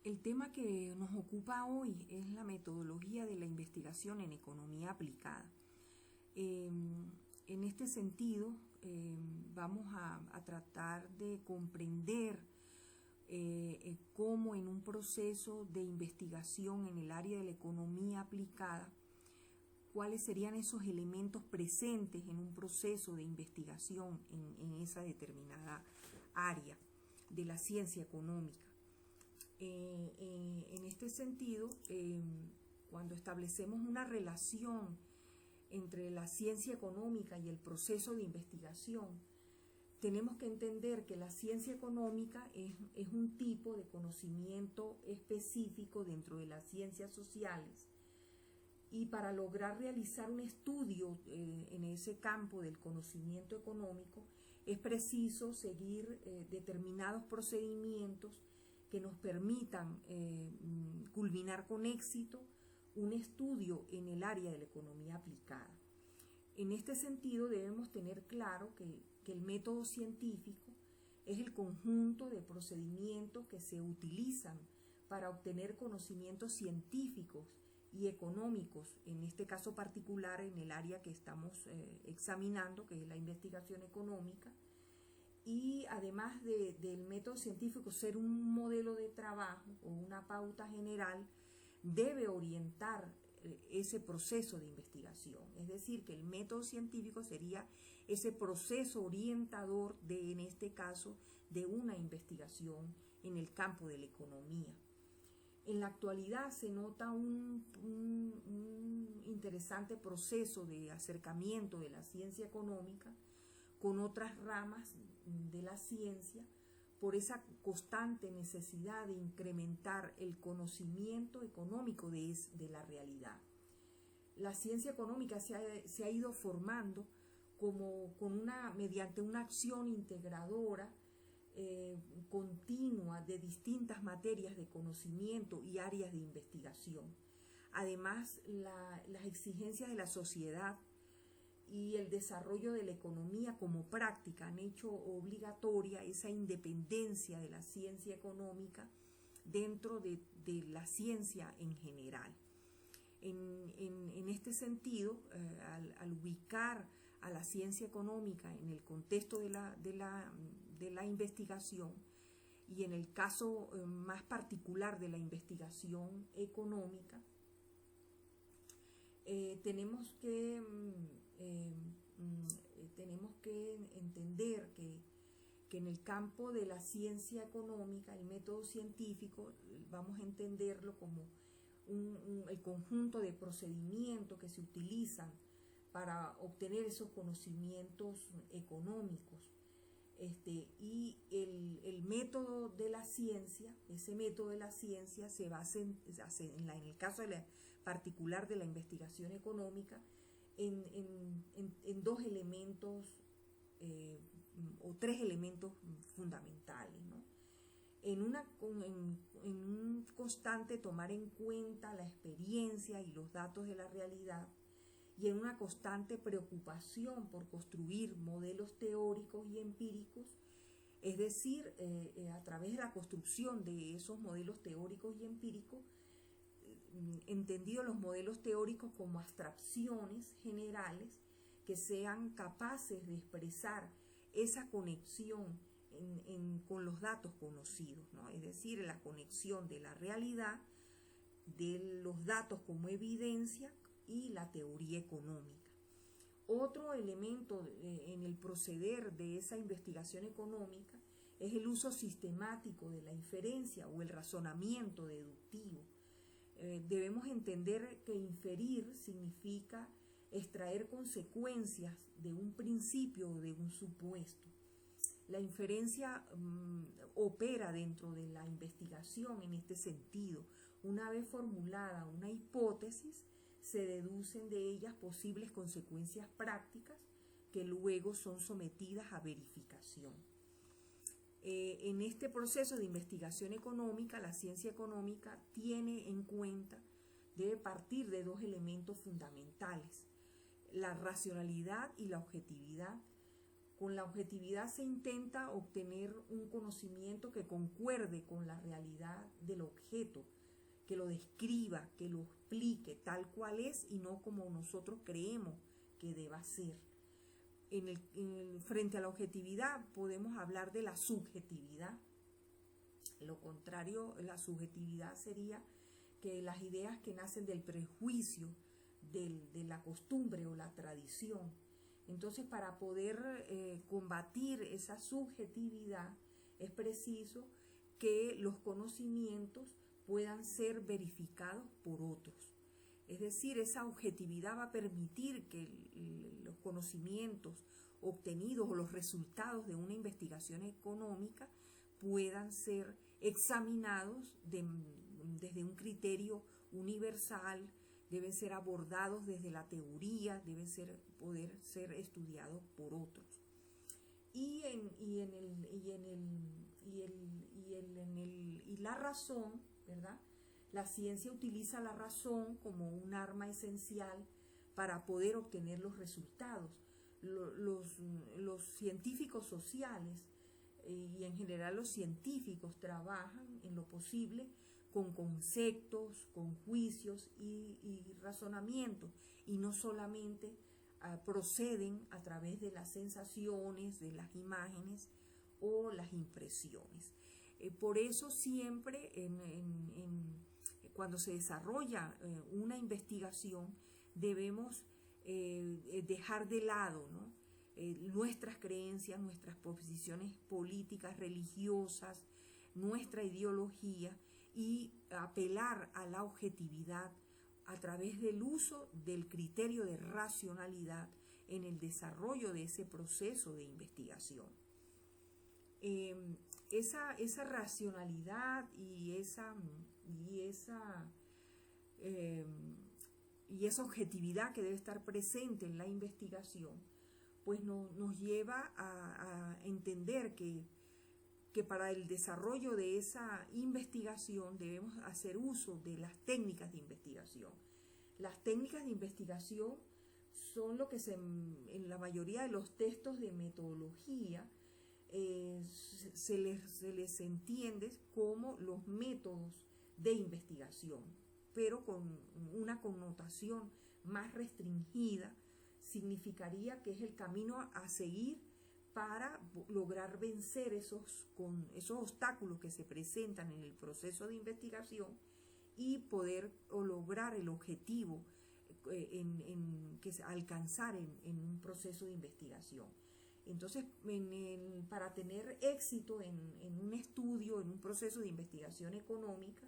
El tema que nos ocupa hoy es la metodología de la investigación en economía aplicada. En este sentido, vamos a tratar de comprender cómo en un proceso de investigación en el área de la economía aplicada, cuáles serían esos elementos presentes en un proceso de investigación en esa determinada área de la ciencia económica. En este sentido, cuando establecemos una relación entre la ciencia económica y el proceso de investigación, tenemos que entender que la ciencia económica es un tipo de conocimiento específico dentro de las ciencias sociales, y para lograr realizar un estudio en ese campo del conocimiento económico es preciso seguir determinados procedimientos que nos permitan culminar con éxito un estudio en el área de la economía aplicada. En este sentido debemos tener claro que el método científico es el conjunto de procedimientos que se utilizan para obtener conocimientos científicos y económicos, en este caso particular en el área que estamos examinando, que es la investigación económica, y además del método científico ser un modelo de trabajo o una pauta general, debe orientar ese proceso de investigación. Es decir, que el método científico sería ese proceso orientador de, en este caso, de una investigación en el campo de la economía. En la actualidad se nota un interesante proceso de acercamiento de la ciencia económica con otras ramas de la ciencia por esa constante necesidad de incrementar el conocimiento económico de la realidad. La ciencia económica se ha ido formando mediante una acción integradora continua de distintas materias de conocimiento y áreas de investigación. Además, las exigencias de la sociedad y el desarrollo de la economía como práctica han hecho obligatoria esa independencia de la ciencia económica dentro de la ciencia en general. En este sentido, al ubicar a la ciencia económica en el contexto de la investigación, y en el caso más particular de la investigación económica, tenemos que entender que en el campo de la ciencia económica, el método científico, vamos a entenderlo como el conjunto de procedimientos que se utilizan para obtener esos conocimientos económicos. Y el método de la ciencia, ese método de la ciencia se basa en el caso particular de la investigación económica en dos elementos o tres elementos fundamentales, ¿no? En un constante tomar en cuenta la experiencia y los datos de la realidad, y en una constante preocupación por construir modelos teóricos y empíricos, es decir, a través de la construcción de esos modelos teóricos y empíricos, entendidos los modelos teóricos como abstracciones generales que sean capaces de expresar esa conexión con los datos conocidos, ¿no? Es decir, la conexión de la realidad, de los datos como evidencia y la teoría económica. Otro elemento en el proceder de esa investigación económica es el uso sistemático de la inferencia o el razonamiento deductivo. Debemos entender que inferir significa extraer consecuencias de un principio o de un supuesto. La inferencia opera dentro de la investigación en este sentido. Una vez formulada una hipótesis, se deducen de ellas posibles consecuencias prácticas que luego son sometidas a verificación. En este proceso de investigación económica, la ciencia económica debe partir de dos elementos fundamentales: la racionalidad y la objetividad, Con la objetividad se intenta obtener un conocimiento que concuerde con la realidad del objeto, que lo describa, que lo explique tal cual es y no como nosotros creemos que deba ser. Frente a la objetividad podemos hablar de la subjetividad. Lo contrario, la subjetividad sería que las ideas que nacen del prejuicio, de la costumbre o la tradición. Entonces, para poder combatir esa subjetividad, es preciso que los conocimientos puedan ser verificados por otros. Es decir, esa objetividad va a permitir que los conocimientos obtenidos o los resultados de una investigación económica puedan ser examinados desde un criterio universal, deben ser abordados desde la teoría, deben poder ser estudiados por otros. Y la razón, ¿verdad? La ciencia utiliza la razón como un arma esencial para poder obtener los resultados. Los científicos sociales y en general los científicos trabajan en lo posible con conceptos, con juicios y razonamientos, y no solamente proceden a través de las sensaciones, de las imágenes o las impresiones. Por eso siempre cuando se desarrolla una investigación debemos dejar de lado, ¿no? Nuestras creencias, nuestras posiciones políticas, religiosas, nuestra ideología, y apelar a la objetividad a través del uso del criterio de racionalidad en el desarrollo de ese proceso de investigación. Esa racionalidad y esa objetividad que debe estar presente en la investigación, pues nos lleva a entender que para el desarrollo de esa investigación debemos hacer uso de las técnicas de investigación. Las técnicas de investigación son lo que en la mayoría de los textos de metodología se les entiende como los métodos de investigación, pero con una connotación más restringida. Significaría que es el camino a seguir para lograr vencer esos obstáculos que se presentan en el proceso de investigación y poder lograr el objetivo alcanzar en un proceso de investigación. Entonces, para tener éxito en un estudio, en un proceso de investigación económica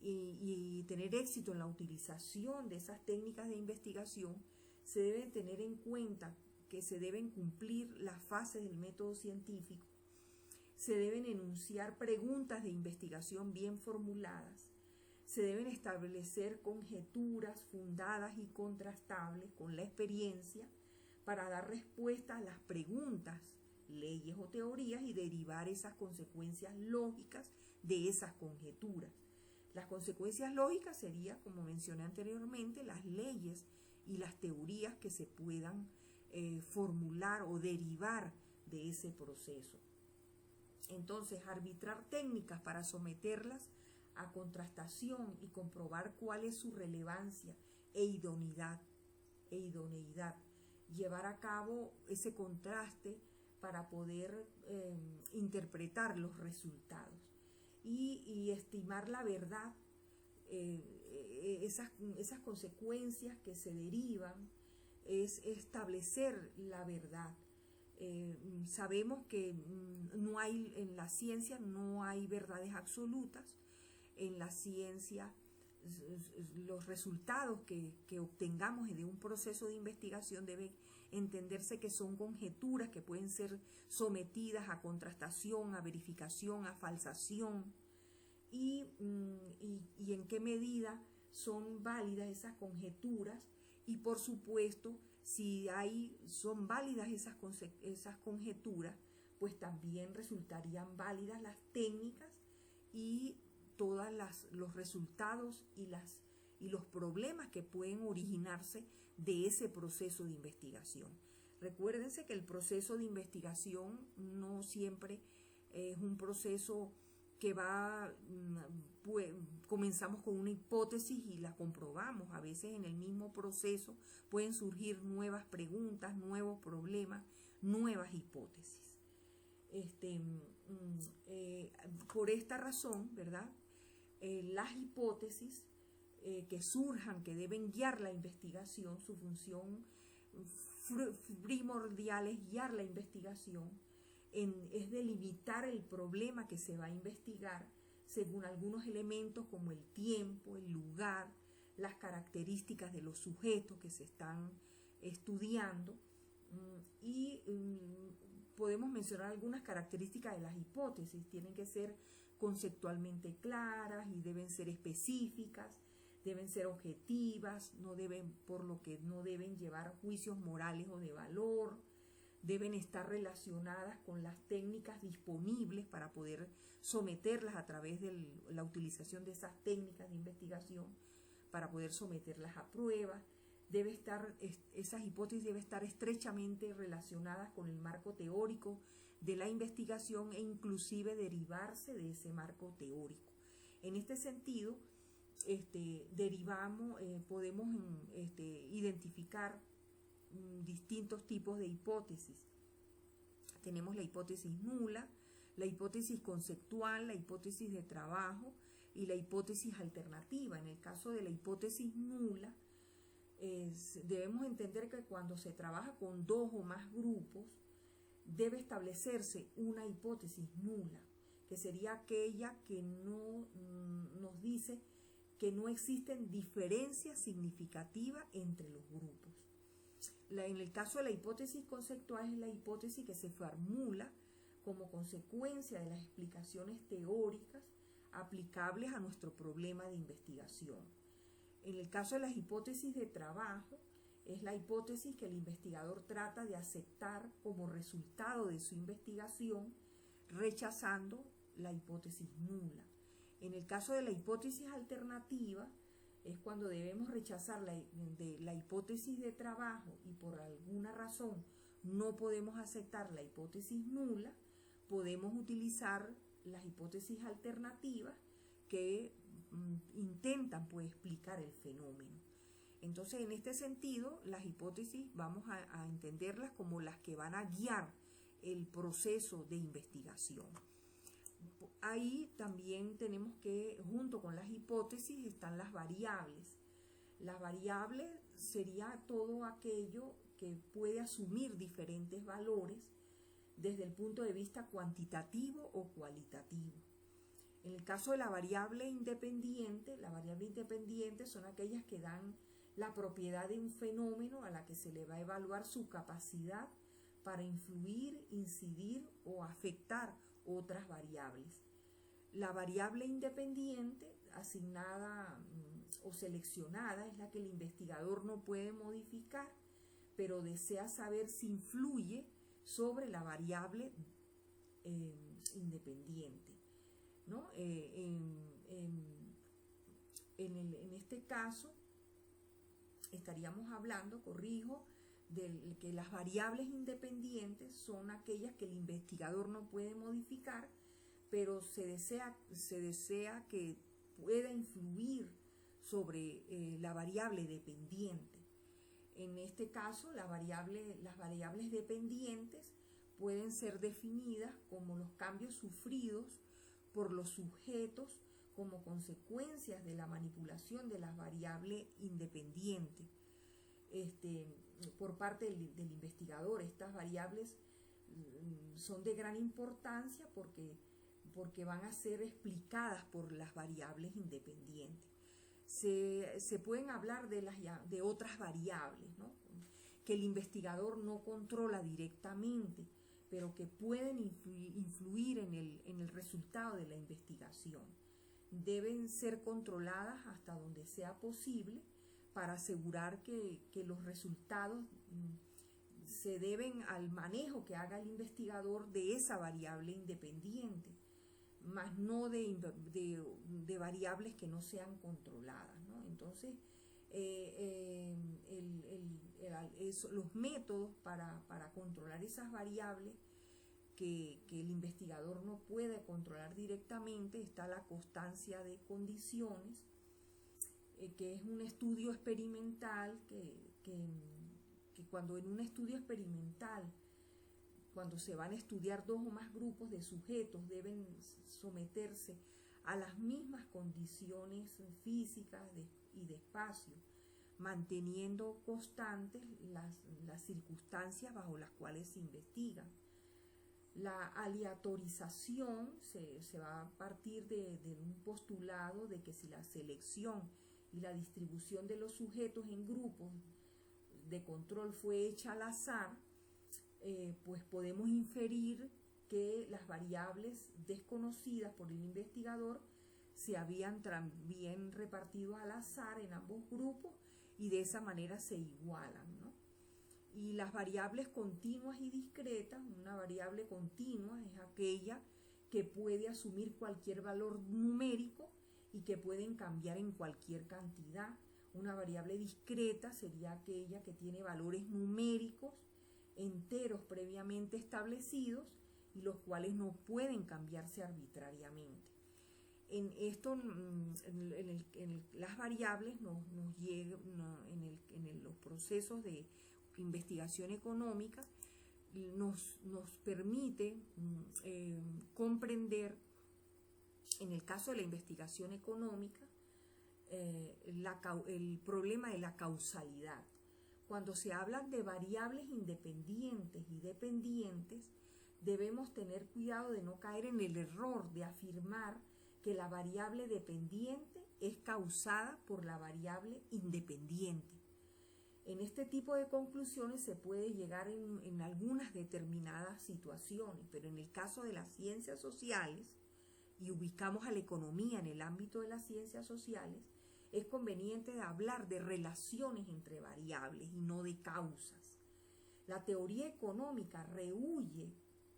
y tener éxito en la utilización de esas técnicas de investigación, se debe tener en cuenta que se deben cumplir las fases del método científico, se deben enunciar preguntas de investigación bien formuladas, se deben establecer conjeturas fundadas y contrastables con la experiencia para dar respuesta a las preguntas, leyes o teorías y derivar esas consecuencias lógicas de esas conjeturas. Las consecuencias lógicas serían, como mencioné anteriormente, las leyes y las teorías que se puedan formular o derivar de ese proceso. Entonces, arbitrar técnicas para someterlas a contrastación y comprobar cuál es su relevancia e idoneidad. Llevar a cabo ese contraste para poder interpretar los resultados y estimar la verdad, esas consecuencias que se derivan, es establecer la verdad. Sabemos que en la ciencia no hay verdades absolutas. En la ciencia, los resultados que obtengamos de un proceso de investigación deben entenderse que son conjeturas que pueden ser sometidas a contrastación, a verificación, a falsación, y en qué medida son válidas esas conjeturas. Y por supuesto, si son válidas esas conjeturas, pues también resultarían válidas las técnicas y todos los resultados y los problemas que pueden originarse de ese proceso de investigación. Recuérdense que el proceso de investigación no siempre es un proceso que pues, comenzamos con una hipótesis y la comprobamos. A veces en el mismo proceso pueden surgir nuevas preguntas, nuevos problemas, nuevas hipótesis. Por esta razón, ¿verdad? Las hipótesis que surjan, que deben guiar la investigación, su función primordial es guiar la investigación, es delimitar el problema que se va a investigar según algunos elementos como el tiempo, el lugar, las características de los sujetos que se están estudiando y podemos mencionar algunas características de las hipótesis. Tienen que ser conceptualmente claras y deben ser específicas, deben ser objetivas, por lo que no deben llevar juicios morales o de valor, deben estar relacionadas con las técnicas disponibles para poder someterlas a través de la utilización de esas técnicas de investigación, para poder someterlas a pruebas. Esas hipótesis deben estar estrechamente relacionadas con el marco teórico de la investigación e inclusive derivarse de ese marco teórico. En este sentido, podemos identificar distintos tipos de hipótesis. Tenemos la hipótesis nula, la hipótesis conceptual, la hipótesis de trabajo y la hipótesis alternativa. En el caso de la hipótesis nula, debemos entender que cuando se trabaja con dos o más grupos, debe establecerse una hipótesis nula, que sería aquella que nos dice que no existen diferencias significativas entre los grupos. En el caso de la hipótesis conceptual es la hipótesis que se formula como consecuencia de las explicaciones teóricas aplicables a nuestro problema de investigación. En el caso de las hipótesis de trabajo, es la hipótesis que el investigador trata de aceptar como resultado de su investigación, rechazando la hipótesis nula. En el caso de la hipótesis alternativa, es cuando debemos rechazar la hipótesis de trabajo y por alguna razón no podemos aceptar la hipótesis nula, podemos utilizar las hipótesis alternativas que intentan pues, explicar el fenómeno. Entonces, en este sentido, las hipótesis vamos a entenderlas como las que van a guiar el proceso de investigación. Ahí también tenemos que, junto con las hipótesis, están las variables. Las variables sería todo aquello que puede asumir diferentes valores desde el punto de vista cuantitativo o cualitativo. En el caso de la variable independiente son aquellas que dan la propiedad de un fenómeno a la que se le va a evaluar su capacidad para influir, incidir o afectar otras variables. La variable independiente asignada o seleccionada es la que el investigador no puede modificar, pero desea saber si influye sobre la variable independiente, ¿no? En este caso estaríamos hablando, de que las variables independientes son aquellas que el investigador no puede modificar, pero se desea que pueda influir sobre la variable dependiente. En este caso, las variables dependientes pueden ser definidas como los cambios sufridos por los sujetos como consecuencias de la manipulación de las variables independientes por parte del investigador. Estas variables son de gran importancia porque van a ser explicadas por las variables independientes. Se pueden hablar de otras variables, ¿no? Que el investigador no controla directamente, pero que pueden influir en el resultado de la investigación. Deben ser controladas hasta donde sea posible para asegurar que los resultados se deben al manejo que haga el investigador de esa variable independiente, más no de variables que no sean controladas, ¿no? Entonces, los métodos para controlar esas variables que el investigador no puede controlar directamente. Está la constancia de condiciones, que es un estudio experimental que cuando en un estudio experimental, cuando se van a estudiar dos o más grupos de sujetos, deben someterse a las mismas condiciones físicas y de espacio, manteniendo constantes las circunstancias bajo las cuales se investigan. La aleatorización se va a partir de un postulado de que si la selección y la distribución de los sujetos en grupos de control fue hecha al azar, pues podemos inferir que las variables desconocidas por el investigador se habían también repartido al azar en ambos grupos y de esa manera se igualan, ¿no? Y las variables continuas y discretas, una variable continua es aquella que puede asumir cualquier valor numérico y que pueden cambiar en cualquier cantidad. Una variable discreta sería aquella que tiene valores numéricos enteros previamente establecidos y los cuales no pueden cambiarse arbitrariamente. En esto, las variables nos llegan en los procesos de investigación económica, nos permite comprender, en el caso de la investigación económica, el problema de la causalidad. Cuando se hablan de variables independientes y dependientes, debemos tener cuidado de no caer en el error de afirmar que la variable dependiente es causada por la variable independiente. En este tipo de conclusiones se puede llegar en algunas determinadas situaciones, pero en el caso de las ciencias sociales, y ubicamos a la economía en el ámbito de las ciencias sociales, es conveniente hablar de relaciones entre variables y no de causas. La teoría económica rehuye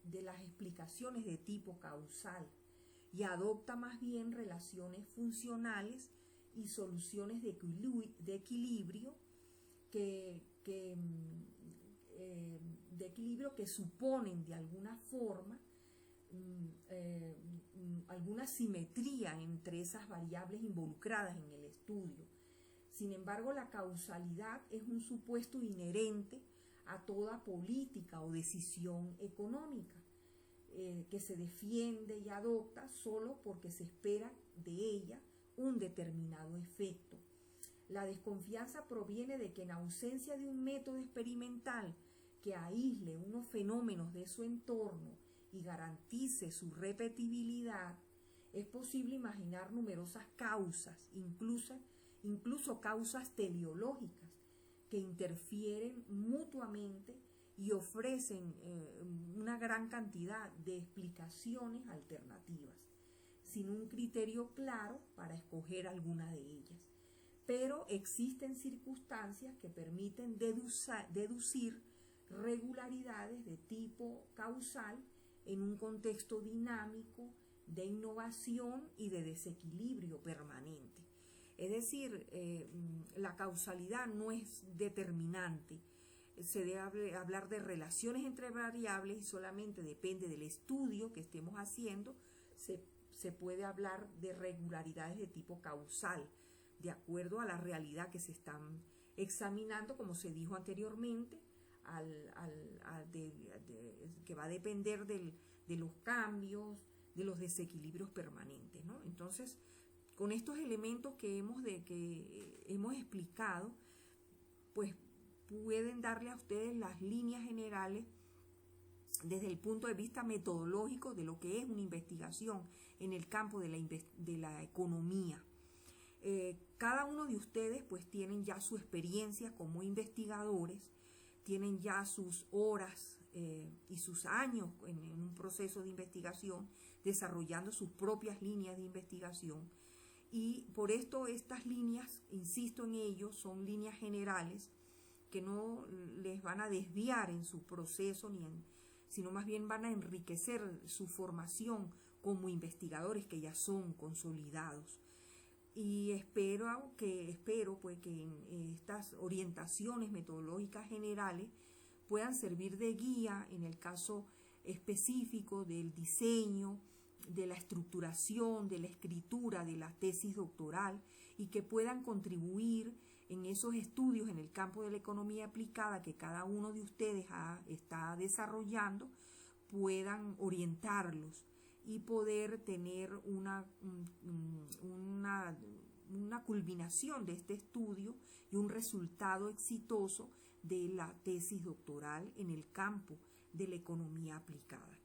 de las explicaciones de tipo causal y adopta más bien relaciones funcionales y soluciones de equilibrio que suponen de alguna forma alguna simetría entre esas variables involucradas en el estudio. Sin embargo, la causalidad es un supuesto inherente a toda política o decisión económica, que se defiende y adopta solo porque se espera de ella un determinado efecto. La desconfianza proviene de que en ausencia de un método experimental que aísle unos fenómenos de su entorno y garantice su repetibilidad, es posible imaginar numerosas causas, incluso causas teleológicas, que interfieren mutuamente y ofrecen una gran cantidad de explicaciones alternativas, sin un criterio claro para escoger alguna de ellas. Pero existen circunstancias que permiten deducir regularidades de tipo causal en un contexto dinámico de innovación y de desequilibrio permanente. Es decir, la causalidad no es determinante. Se debe hablar de relaciones entre variables y solamente depende del estudio que estemos haciendo. Se puede hablar de regularidades de tipo causal, de acuerdo a la realidad que se están examinando, como se dijo anteriormente, que va a depender de los cambios, de los desequilibrios permanentes, ¿no? Entonces, con estos elementos que hemos explicado, pues pueden darle a ustedes las líneas generales desde el punto de vista metodológico de lo que es una investigación en el campo de la economía. Cada uno de ustedes pues tienen ya su experiencia como investigadores, tienen ya sus horas y sus años en un proceso de investigación, desarrollando sus propias líneas de investigación. Y por esto estas líneas, insisto en ello, son líneas generales que no les van a desviar en su proceso, sino más bien van a enriquecer su formación como investigadores que ya son consolidados. y espero pues que en estas orientaciones metodológicas generales puedan servir de guía en el caso específico del diseño, de la estructuración, de la escritura de la tesis doctoral, y que puedan contribuir en esos estudios en el campo de la economía aplicada que cada uno de ustedes está desarrollando, puedan orientarlos y poder tener una culminación de este estudio y un resultado exitoso de la tesis doctoral en el campo de la economía aplicada.